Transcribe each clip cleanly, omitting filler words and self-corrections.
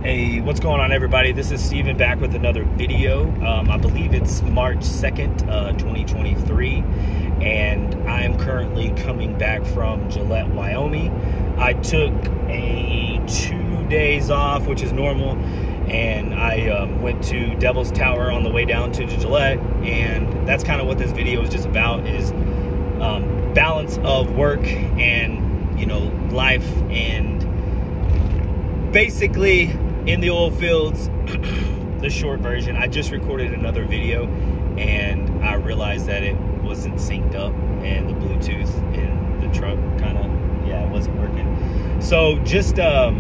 Hey, what's going on, everybody? This is Steven back with another video. I believe it's March 2nd, 2023, and I am currently coming back from Gillette, Wyoming. I took 2 days off, which is normal, and I went to Devil's Tower on the way down to Gillette, and that's kind of what this video is just about, is balance of work and, you know, life, and basically in the oil fields. The short version, I just recorded another video and I realized that it wasn't synced up and the Bluetooth in the truck kind of, it wasn't working. So just a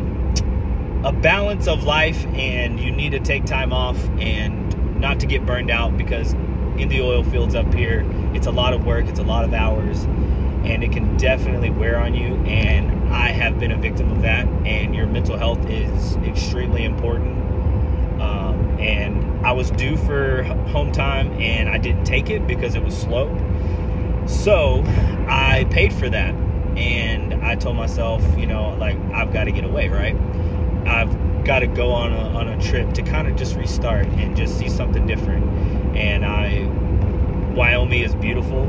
balance of life, and you need to take time off and not to get burned out, because in the oil fields up here, it's a lot of work, it's a lot of hours, and it can definitely wear on you. And I have been a victim of that, and your mental health is extremely important. And I was due for home time and I didn't take it because it was slow. So I paid for that, and I told myself, you know, like, I've got to get away, right? I've got to go on a trip to kind of just restart and just see something different. And Wyoming is beautiful.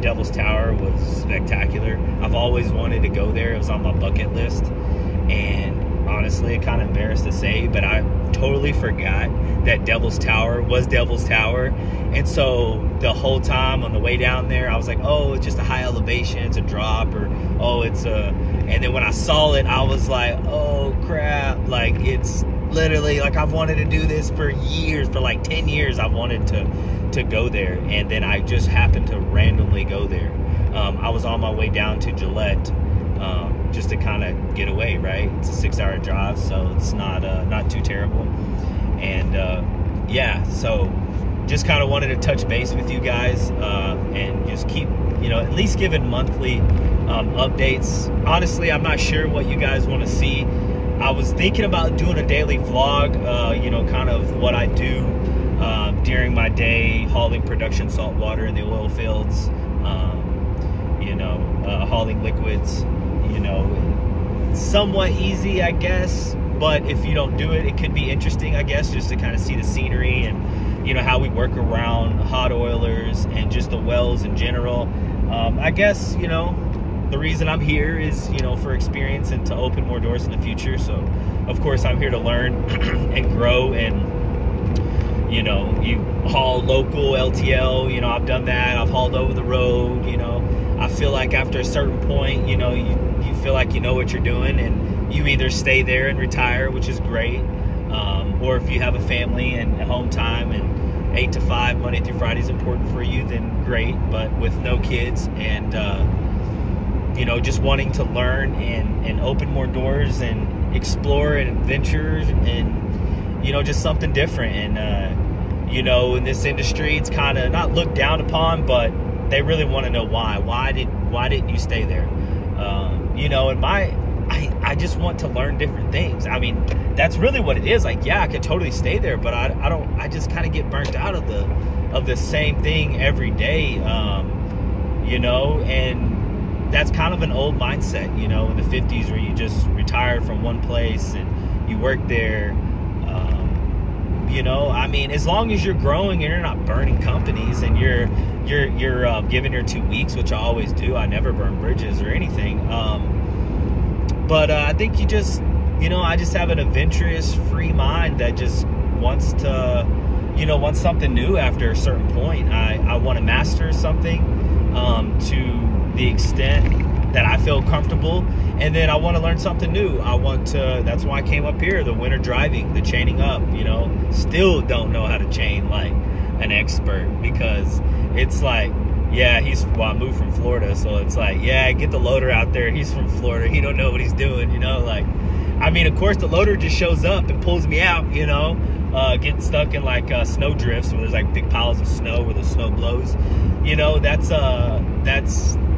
Devil's Tower was spectacular. I've always wanted to go there. It was on my bucket list, and honestly, kind of embarrassed to say, but I totally forgot that Devil's Tower was Devil's Tower. And so the whole time on the way down there, I was like, oh, it's just a high elevation, it's a drop, or oh, it's a... And then when I saw it, I was like, oh crap, like, it's literally like, I've wanted to do this for years, for like 10 years. I've wanted to go there, and then I just happened to randomly go there. I was on my way down to Gillette, just to kind of get away, right? It's a 6-hour drive, so it's not too terrible. And yeah, so just kind of wanted to touch base with you guys, and just keep, you know, at least giving monthly updates. Honestly, I'm not sure what you guys want to see. I was thinking about doing a daily vlog, you know, kind of what I do during my day hauling production salt water in the oil fields, you know, hauling liquids, you know, somewhat easy, I guess, but if you don't do it, it could be interesting, I guess, just to kind of see the scenery and, you know, how we work around hot oilers and just the wells in general. I guess, you know, the reason I'm here is, you know, for experience and to open more doors in the future. So of course I'm here to learn and grow. And, you know, you haul local LTL, you know, I've done that. I've hauled over the road. You know, I feel like after a certain point, you know, you feel like you know what you're doing, and you either stay there and retire, which is great, or if you have a family and home time and 8 to 5 Monday through Friday is important for you, then great. But with no kids and you know, just wanting to learn and open more doors and explore and adventure and, you know, just something different. And you know, in this industry, it's kind of not looked down upon, but they really want to know why didn't you stay there? You know, and I just want to learn different things. I mean, that's really what it is. Like, yeah, I could totally stay there, but I just kind of get burnt out of the same thing every day. You know, and that's kind of an old mindset, you know, in the 50s, where you just retire from one place and you work there. You know, I mean, as long as you're growing and you're not burning companies, and you're giving your 2 weeks, which I always do. I never burn bridges or anything. But I think you just, you know, I just have an adventurous, free mind that just wants to, you know, wants something new after a certain point. I want to master something to the extent that I feel comfortable, and then I want to learn something new. I want to, that's why I came up here, the winter driving, the chaining up, you know. Still don't know how to chain like an expert, because it's like, yeah, I moved from Florida, so it's like, yeah, get the loader out there, he's from Florida, he don't know what he's doing, you know. Like, I mean, of course the loader just shows up and pulls me out, you know, getting stuck in like snow drifts where there's like big piles of snow where the snow blows, you know.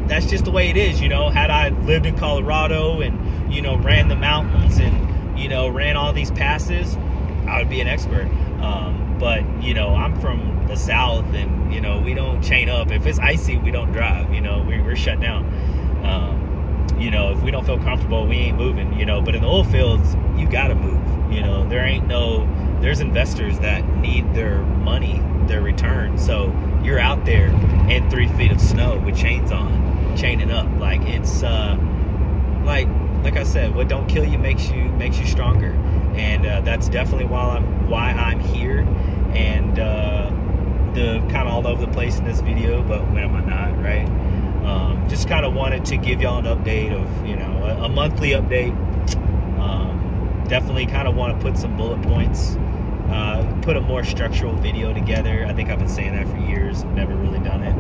That's just the way it is, you know. Had I lived in Colorado and, you know, ran the mountains and, you know, ran all these passes, I would be an expert. But, you know, I'm from the South, and, you know, we don't chain up. If it's icy, we don't drive, you know, we're shut down. You know, if we don't feel comfortable, we ain't moving, you know. But in the oil fields, you gotta move, you know. there's investors that need their money, their return. So you're out there in 3 feet of snow with chains on, chaining up. Like, it's like I said, what don't kill you makes you stronger. And that's definitely why I'm here. And the kind of all over the place in this video, but when am I not, right? Just kind of wanted to give y'all an update of, you know, a monthly update. Definitely kind of want to put some bullet points, put a more structural video together. I think I've been saying that for years. I've never really done it.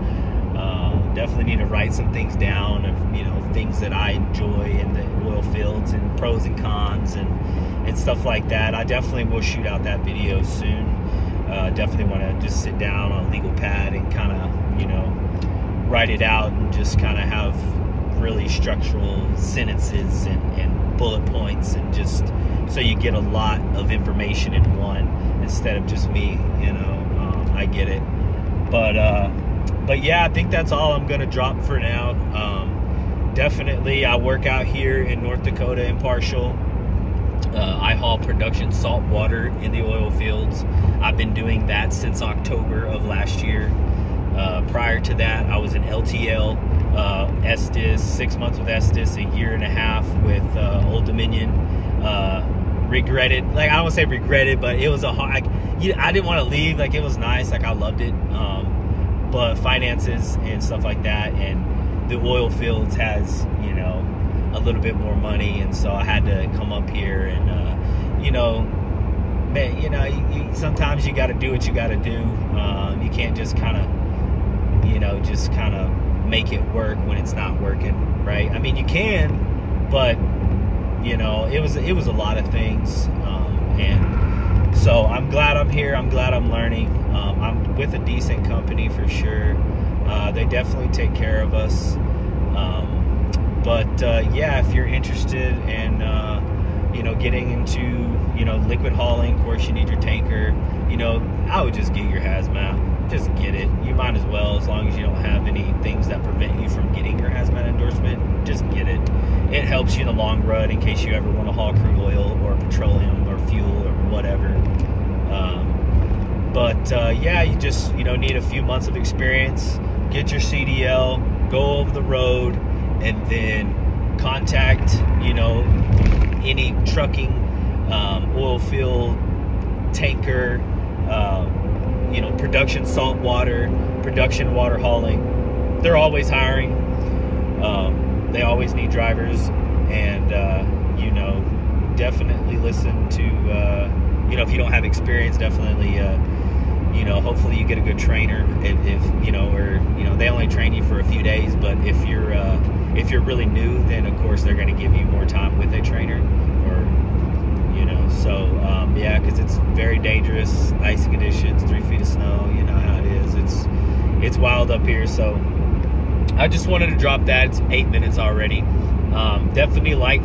Definitely need to write some things down of, you know, things that I enjoy in the oil fields and pros and cons and stuff like that. I definitely will shoot out that video soon. Definitely want to just sit down on a legal pad and kind of, you know, write it out and just kind of have really structural sentences and bullet points, and just so you get a lot of information in one instead of just me, you know. I get it, but yeah, I think that's all I'm gonna drop for now. Definitely, I work out here in North Dakota in Parshall. I haul production salt water in the oil fields. I've been doing that since October of last year. Prior to that, I was in LTL, Estes, 6 months with Estes, a year and a half with Old Dominion. Regretted, like, I don't want to say regretted, but it was a hard, I didn't want to leave. Like, it was nice, like, I loved it, but finances and stuff like that, and the oil fields has, you know, a little bit more money, and so I had to come up here. And you know, man, you know, sometimes you got to do what you got to do. You can't just kind of, you know, just kind of make it work when it's not working, right? I mean, you can, but you know, it was a lot of things, and so I'm glad I'm here. I'm glad I'm learning. I'm with a decent company for sure. They definitely take care of us. But yeah, if you're interested in you know, getting into, you know, liquid hauling, of course you need your tanker. You know, I would just get your hazmat. Just get it. You might as well, as long as you don't have any things that prevent you from getting your hazmat endorsement. Just get it. It helps you in the long run in case you ever want to haul crude oil or petroleum or fuel or whatever. Yeah, you just, you know, need a few months of experience. Get your CDL, go over the road, and then contact, you know, any trucking, oil field, tanker, you know, production salt water, production water hauling. They're always hiring. They always need drivers, and you know, definitely listen to, you know, if you don't have experience, definitely, you know, hopefully you get a good trainer. If you know, or you know, they only train you for a few days, but if you're really new, then of course they're going to give you more time with a trainer, or you know. So yeah, because it's very dangerous, icy conditions, 3 feet of snow. You know how it is. It's wild up here. So I just wanted to drop that. It's 8 minutes already. Definitely like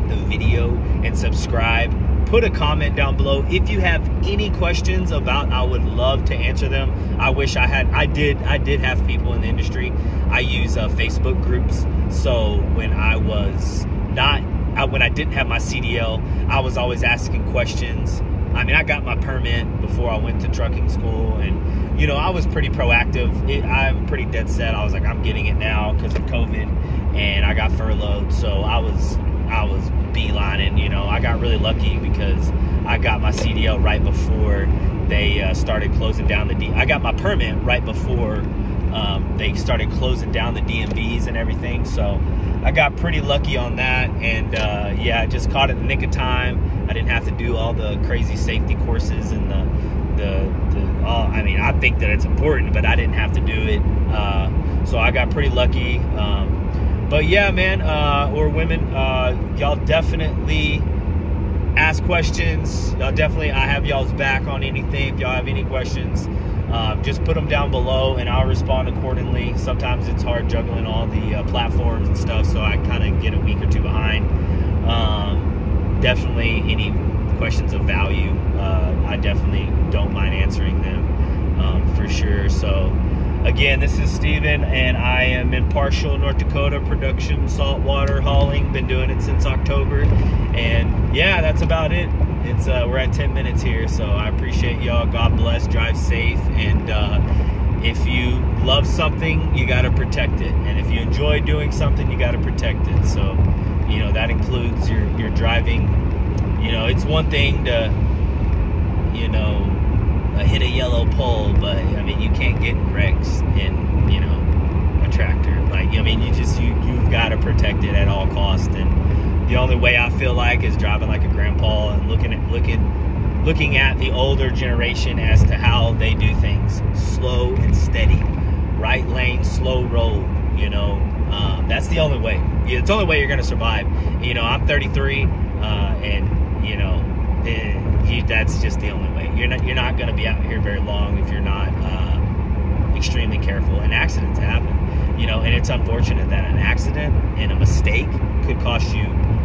the video and subscribe. Put a comment down below if you have any questions about. I would love to answer them. I wish I had. I did have people in the industry. I use Facebook groups. So when when I didn't have my CDL, I was always asking questions. I mean, I got my permit before I went to trucking school, and you know, I was pretty proactive. I'm pretty dead set. I was like, I'm getting it now because of COVID, and I got furloughed, so I was beelining. You know, I got really lucky because I got my CDL right before they started closing down I got my permit right before they started closing down the DMVs and everything. So I got pretty lucky on that, and yeah, I just caught it in the nick of time. I didn't have to do all the crazy safety courses and I mean, I think that it's important, but I didn't have to do it. So I got pretty lucky. But yeah, man, or women, y'all definitely ask questions. Y'all definitely, I have y'all's back on anything. If y'all have any questions, just put them down below and I'll respond accordingly. Sometimes it's hard juggling all the platforms and stuff, so I kind of get a week or two behind. Definitely any questions of value, I definitely don't mind answering them, for sure. So again, this is Steven, and I am in Parshall, North Dakota, production saltwater hauling. Been doing it since October, and yeah, that's about it. it's we're at 10 minutes here, so I appreciate y'all. God bless. Drive safe, and if you love something, you got to protect it, and if you enjoy doing something, you got to protect it. So, you know, that includes your driving. You know, it's one thing to, you know, hit a yellow pole, but I mean, you can't get wrecks in, you know, a tractor. Like, I mean, you've got to protect it at all costs. And the only way I feel like is driving like a grandpa and looking at the older generation as to how they do things, slow and steady, right lane, slow roll. You know, that's the only way. It's the only way you're going to survive. You know, I'm 33, and you know, that's just the only way. You're not going to be out here very long if you're not extremely careful. And accidents happen, you know, and it's unfortunate that an accident and a mistake could cost you,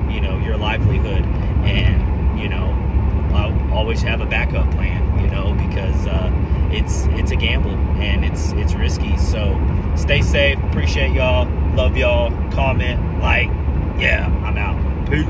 you know, your livelihood. And, you know, I'll always have a backup plan, you know, because it's a gamble and it's risky. So stay safe. Appreciate y'all. Love y'all. Comment, like. Yeah, I'm out. Peace.